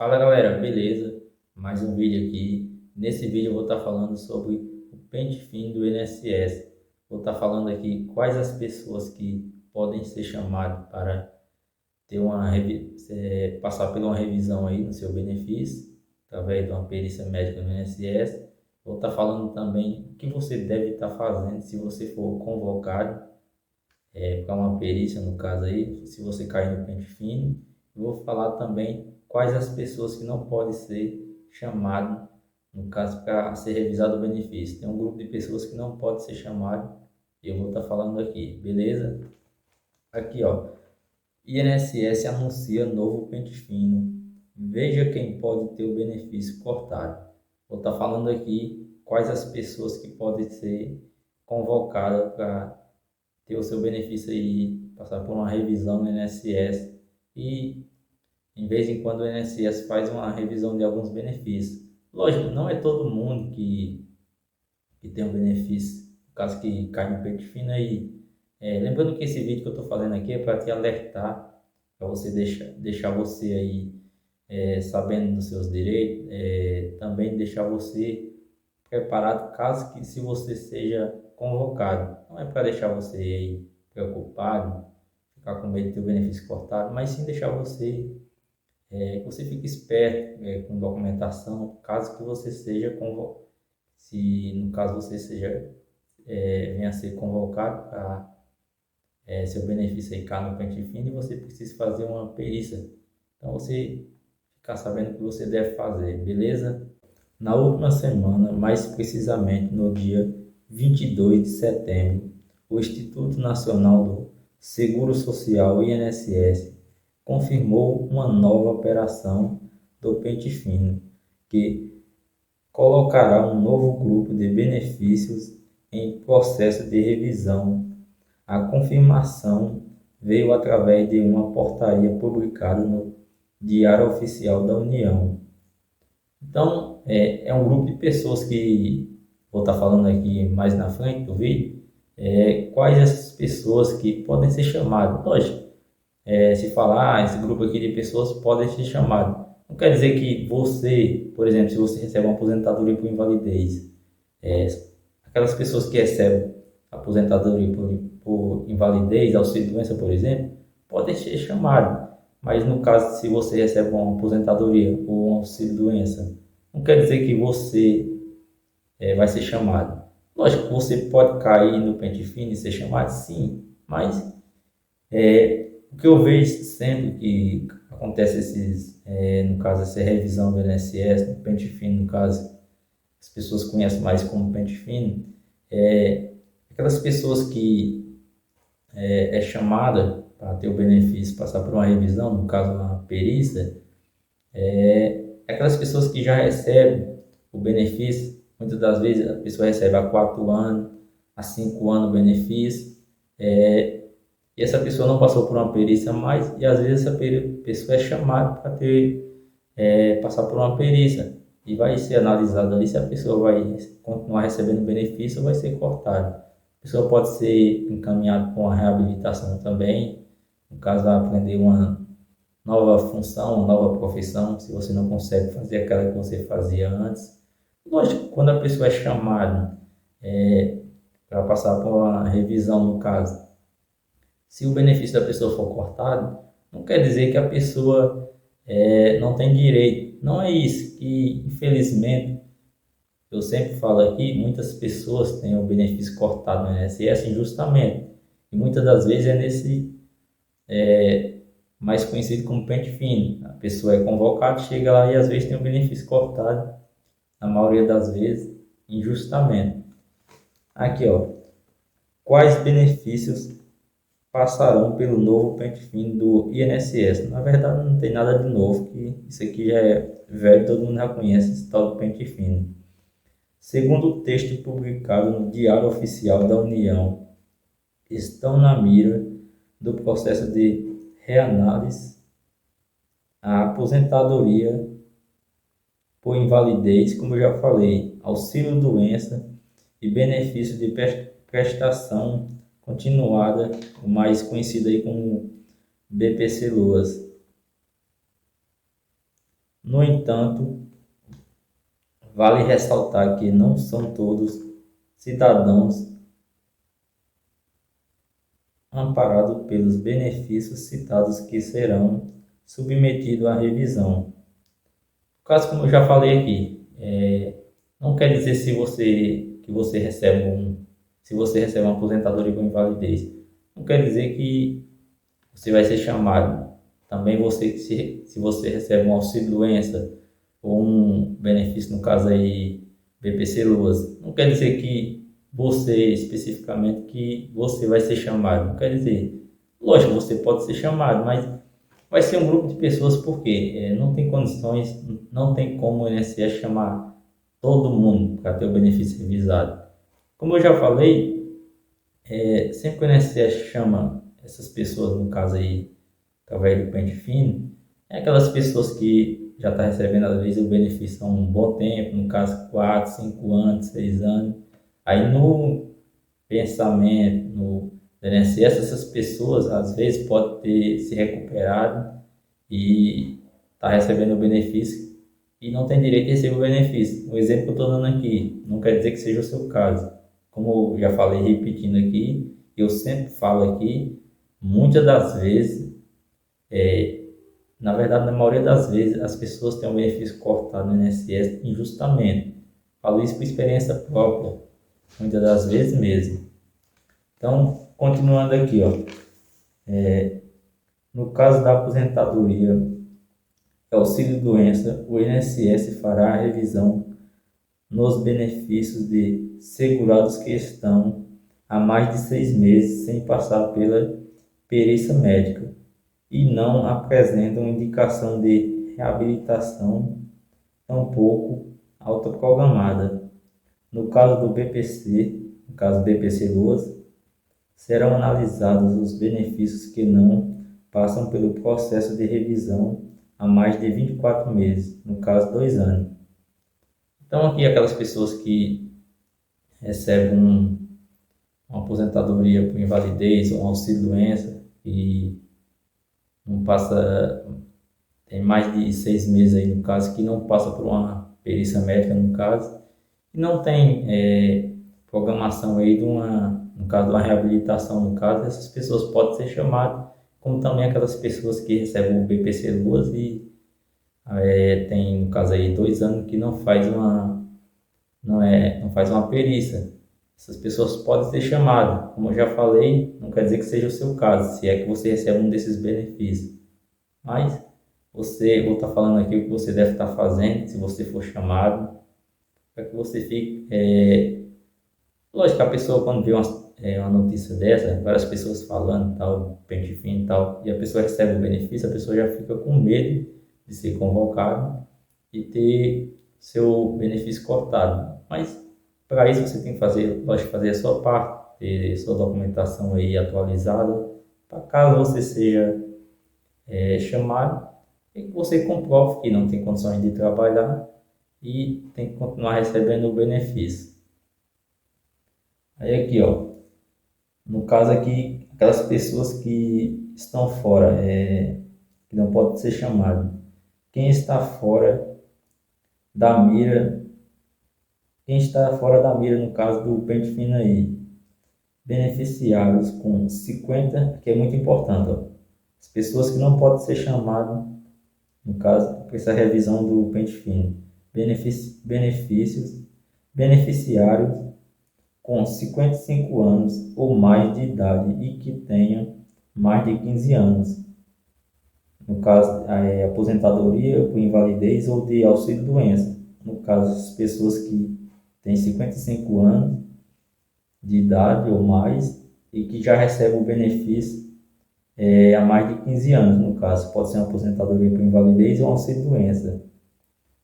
Fala galera, beleza? Mais um vídeo aqui. Nesse vídeo eu vou estar falando sobre o pente fino do INSS. Vou estar falando aqui quais as pessoas que podem ser chamadas para ter passar por uma revisão aí no seu benefício, através de uma perícia médica no INSS. Vou estar falando também o que você deve estar fazendo se você for convocado para uma perícia, no caso aí, se você cair no pente fino. Vou falar também quais as pessoas que não podem ser chamadas, no caso, para ser revisado o benefício. Tem um grupo de pessoas que não pode ser chamado e eu vou estar falando aqui, beleza? Aqui, ó, INSS anuncia novo pente fino. Veja quem pode ter o benefício cortado. Vou estar falando aqui quais as pessoas que podem ser convocadas para ter o seu benefício aí, passar por uma revisão no INSS e, em vez em quando, o INSS faz uma revisão de alguns benefícios. Lógico, não é todo mundo que tem um benefício, no caso que cai no peito fino aí. Lembrando que esse vídeo que eu estou fazendo aqui é para te alertar, para você deixar você aí sabendo dos seus direitos, também deixar você preparado caso que se você seja convocado. Não é para deixar você aí preocupado, ficar com medo de ter o benefício cortado, mas sim deixar que você fique esperto com documentação, caso que você seja convocado, se no caso você venha a ser convocado para seu benefício aí cai no pente fino e você precisa fazer uma perícia. Então você ficar sabendo o que você deve fazer, beleza? Na última semana, mais precisamente no dia 22 de setembro, o Instituto Nacional do Seguro Social, INSS, confirmou uma nova operação do pente fino, que colocará um novo grupo de benefícios em processo de revisão. A confirmação veio através de uma portaria publicada no Diário Oficial da União. Então, é um grupo de pessoas que vou estar falando aqui mais na frente do vídeo, quais essas pessoas que podem ser chamadas. Lógico, se falar, esse grupo aqui de pessoas podem ser chamadas. Não quer dizer que você, por exemplo, se você recebe uma aposentadoria por invalidez, é, aquelas pessoas que recebem aposentadoria por invalidez, auxílio-doença, por exemplo, podem ser chamadas. Mas no caso, se você recebe uma aposentadoria ou um auxílio-doença, não quer dizer que você vai ser chamado. Lógico que você pode cair no pente fino e ser chamado, sim, mas o que eu vejo sempre que acontece no caso, essa revisão do INSS, no pente fino, no caso, as pessoas conhecem mais como pente fino, aquelas pessoas que é chamada para ter o benefício, passar por uma revisão, no caso, uma perícia, aquelas pessoas que já recebem o benefício, muitas das vezes a pessoa recebe há 4 anos, há 5 anos o benefício, e essa pessoa não passou por uma perícia mais, e às vezes essa pessoa é chamada para passar por uma perícia, e vai ser analisado ali se a pessoa vai continuar recebendo benefício ou vai ser cortada. A pessoa pode ser encaminhada para uma reabilitação também, no caso, vai aprender uma nova função, uma nova profissão, se você não consegue fazer aquela que você fazia antes. Lógico, quando a pessoa é chamada para passar por uma revisão, no caso, se o benefício da pessoa for cortado, não quer dizer que a pessoa não tem direito. Não é isso, que infelizmente, eu sempre falo aqui, muitas pessoas têm o benefício cortado no INSS injustamente. E muitas das vezes é nesse mais conhecido como pente fino. A pessoa é convocada, chega lá e às vezes tem o benefício cortado, na maioria das vezes, injustamente. Aqui, ó, quais benefícios passarão pelo novo pente fino do INSS? Na verdade, não tem nada de novo, que isso aqui já é velho, todo mundo já conhece esse tal do pente fino. Segundo o texto publicado no Diário Oficial da União, estão na mira do processo de reanálise a aposentadoria por invalidez, como eu já falei, auxílio-doença e benefício de prestação continuada, o mais conhecido aí como BPC-Loas. No entanto, vale ressaltar que não são todos cidadãos amparados pelos benefícios citados que serão submetidos à revisão. No caso, como eu já falei aqui, não quer dizer que você recebe se você recebe uma aposentadoria com invalidez, não quer dizer que você vai ser chamado. Também se você recebe um auxílio doença ou um benefício, no caso aí, BPC Luas, não quer dizer que você especificamente que você vai ser chamado. Não quer dizer, lógico, você pode ser chamado, mas vai ser um grupo de pessoas porque não tem condições, não tem como o INSS chamar todo mundo para ter o benefício revisado. Como eu já falei, sempre que o INSS chama essas pessoas, no caso aí, através do pente fino, é aquelas pessoas que já estão recebendo às vezes o benefício há um bom tempo, no caso 4, 5 anos, 6 anos. Aí no pensamento, no INSS, essas pessoas às vezes podem ter se recuperado e está recebendo o benefício e não tem direito a receber o benefício. O exemplo que eu estou dando aqui não quer dizer que seja o seu caso. Como eu já falei repetindo aqui, eu sempre falo aqui, muitas das vezes, na verdade, na maioria das vezes, as pessoas têm um benefício cortado no INSS injustamente. Falo isso por experiência própria, muitas das vezes mesmo. Então, continuando aqui, ó, no caso da aposentadoria, auxílio-doença, o INSS fará a revisão nos benefícios de segurados que estão há mais de 6 meses sem passar pela perícia médica e não apresentam indicação de reabilitação, tampouco autoprogramada. No caso do BPC, no caso do BPC Loas, serão analisados os benefícios que não passam pelo processo de revisão há mais de 24 meses, no caso 2 anos. Então aqui aquelas pessoas que recebem uma aposentadoria por invalidez ou um auxílio-doença e não passa, tem mais de 6 meses aí no caso, que não passa por uma perícia médica no caso, e não tem programação aí no caso de uma reabilitação no caso, essas pessoas podem ser chamadas, como também aquelas pessoas que recebem o BPC Luas e tem no caso aí 2 anos que não faz uma perícia. Essas pessoas podem ser chamadas. Como eu já falei, não quer dizer que seja o seu caso, se é que você recebe um desses benefícios. Mas vou estar falando aqui o que você deve estar fazendo, se você for chamado, para que você fique... Lógico que a pessoa, quando vê uma notícia dessa, várias pessoas falando, tal, pente fino e tal, e a pessoa recebe o benefício, a pessoa já fica com medo de ser convocado e ter seu benefício cortado. Mas para isso você tem que fazer, lógico, fazer a sua parte, ter sua documentação aí atualizada, para caso você seja chamado, e que você comprove que não tem condições de trabalhar e tem que continuar recebendo o benefício. Aí aqui, ó, no caso aqui, aquelas pessoas que estão fora, que não podem ser chamadas. Quem está fora da mira, no caso do pente fino aí, beneficiários com 50, que é muito importante, ó, as pessoas que não podem ser chamadas, no caso, para essa revisão do pente fino, beneficiários com 55 anos ou mais de idade e que tenham mais de 15 anos, no caso, aposentadoria por invalidez ou de auxílio-doença. No caso, as pessoas que têm 55 anos de idade ou mais e que já recebem o benefício há mais de 15 anos, no caso, pode ser uma aposentadoria por invalidez ou auxílio-doença.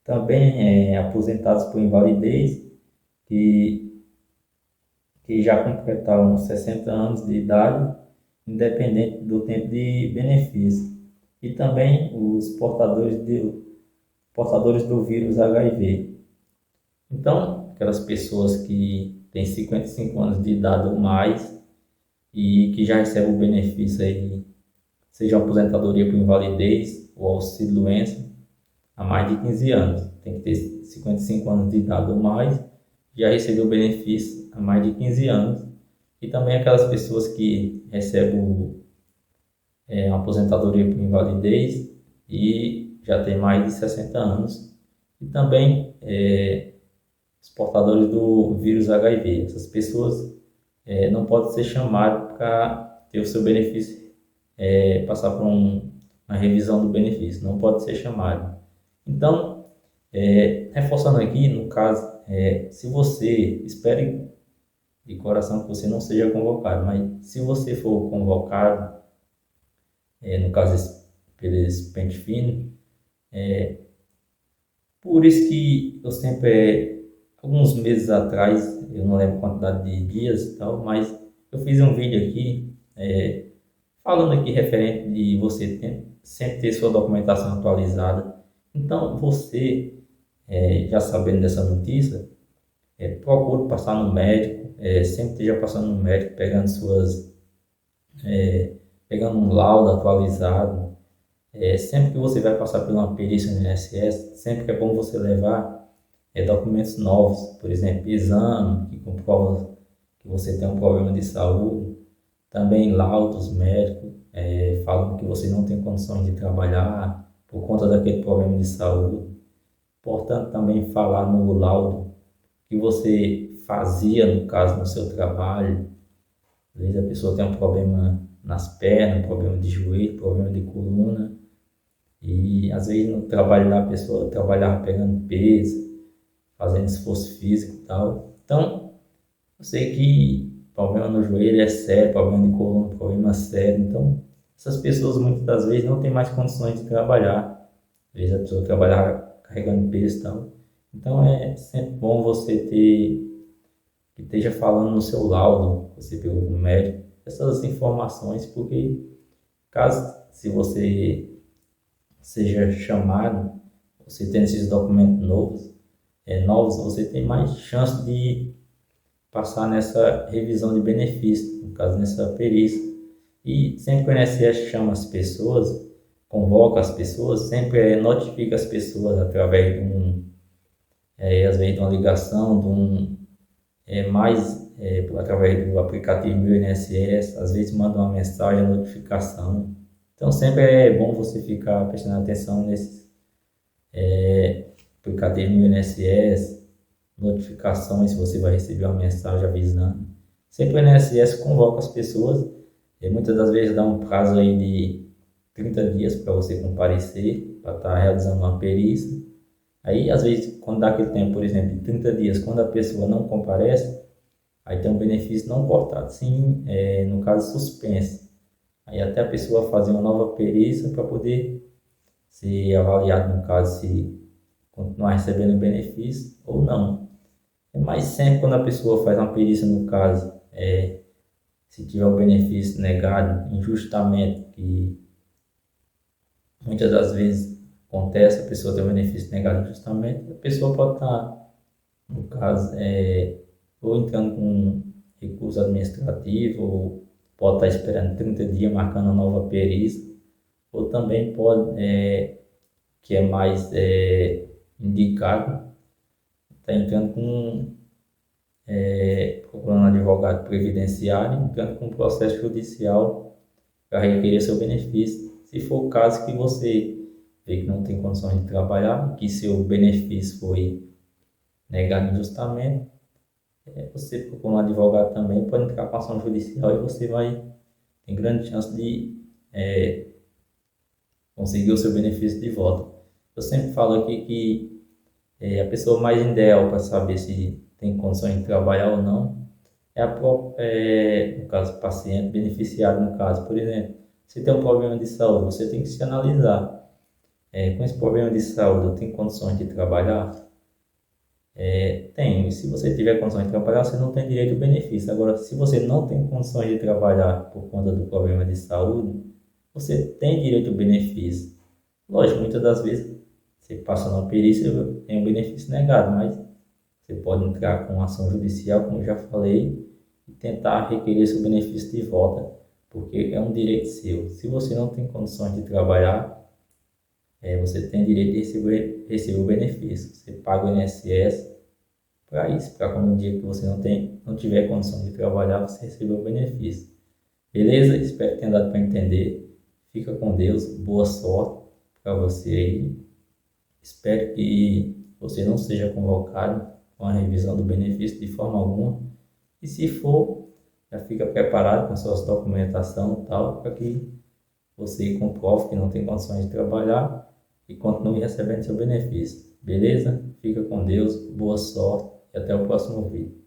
Também aposentados por invalidez que já completaram 60 anos de idade, independente do tempo de benefício. E também os portadores do vírus HIV. Então, aquelas pessoas que têm 55 anos de idade ou mais e que já recebem o benefício aí, seja aposentadoria por invalidez ou auxílio-doença, há mais de 15 anos. Tem que ter 55 anos de idade ou mais, já recebeu benefício há mais de 15 anos. E também aquelas pessoas que recebem uma aposentadoria por invalidez e já tem mais de 60 anos. E também os portadores do vírus HIV. Essas pessoas não podem ser chamadas para ter o seu benefício, passar por uma revisão do benefício, não pode ser chamado. Então, reforçando aqui, no caso, se você, espere de coração que você não seja convocado, mas se você for convocado, no caso pelos pente fino, por isso que eu sempre, alguns meses atrás, eu não lembro a quantidade de dias e tal, mas eu fiz um vídeo aqui, falando aqui referente de você sempre ter sua documentação atualizada. Então, você, já sabendo dessa notícia, procure passar no médico, sempre esteja passando no médico, pegando um laudo atualizado. Sempre que você vai passar por uma perícia no INSS, sempre que é bom você levar documentos novos, por exemplo, exame que comprova que você tem um problema de saúde, também laudos médicos, falando que você não tem condições de trabalhar por conta daquele problema de saúde. Portanto, também falar no laudo que você fazia, no caso, no seu trabalho. Às vezes a pessoa tem um problema nas pernas, um problema de joelho, problema de coluna. E às vezes no trabalho da pessoa trabalhava pegando peso, fazendo esforço físico e tal. Então, eu sei que problema no joelho é sério, problema de coluna, problema sério. Então, essas pessoas muitas das vezes não têm mais condições de trabalhar. Às vezes a pessoa trabalhar carregando peso e tal. Então, é sempre bom você que esteja falando no seu laudo, você pegou com o médico, essas informações, porque caso, se você seja chamado, você tendo esses documentos novos, você tem mais chance de passar nessa revisão de benefícios, no caso nessa perícia. E sempre que o INSS chama as pessoas, convoca as pessoas, sempre notifica as pessoas através às vezes de uma ligação, através do aplicativo Meu INSS, às vezes manda uma mensagem, notificação. Então sempre é bom você ficar prestando atenção nesses aplicativos Meu INSS, notificações, se você vai receber uma mensagem avisando. Sempre o INSS convoca as pessoas, e muitas das vezes dá um prazo aí de 30 dias para você comparecer, para estar realizando uma perícia. Aí, às vezes, quando dá aquele tempo, por exemplo, de 30 dias, quando a pessoa não comparece, aí tem um benefício não cortado, sim, no caso suspenso. Aí até a pessoa fazer uma nova perícia para poder ser avaliado, no caso, se continuar recebendo benefício ou não. Mas sempre quando a pessoa faz uma perícia, no caso, se tiver o benefício negado injustamente, que muitas das vezes acontece, a pessoa tem o benefício negado injustamente, a pessoa pode estar, no caso, ou entrando com recurso administrativo, ou pode estar esperando 30 dias marcando a nova perícia, ou também pode, que é mais indicado, está entrando procurando um advogado previdenciário, entrando com um processo judicial para requerer seu benefício. Se for o caso que você vê que não tem condições de trabalhar, que seu benefício foi negado injustamente, você procura um advogado também, pode entrar com ação judicial e você tem grande chance de conseguir o seu benefício de volta. Eu sempre falo aqui que a pessoa mais ideal para saber se tem condições de trabalhar ou não é a própria, no caso, paciente, beneficiário, no caso. Por exemplo, se tem um problema de saúde, você tem que se analisar. Com esse problema de saúde, eu tenho condições de trabalhar? Tenho. E se você tiver condições de trabalhar, você não tem direito ao benefício. Agora, se você não tem condições de trabalhar por conta do problema de saúde, você tem direito ao benefício. Lógico, muitas das vezes você passa numa perícia e tem um benefício negado, mas você pode entrar com ação judicial, como eu já falei, e tentar requerer seu benefício de volta, porque é um direito seu. Se você não tem condições de trabalhar, você tem direito de receber o benefício. Você paga o INSS para isso, para quando um dia que você não tiver condição de trabalhar, você receber o benefício. Beleza? Espero que tenha dado para entender. Fica com Deus, boa sorte para você aí. Espero que você não seja convocado com a revisão do benefício de forma alguma. E se for, já fica preparado com a sua documentação e tal, para que você comprove que não tem condições de trabalhar e continue recebendo seu benefício. Beleza? Fica com Deus, boa sorte e até o próximo vídeo.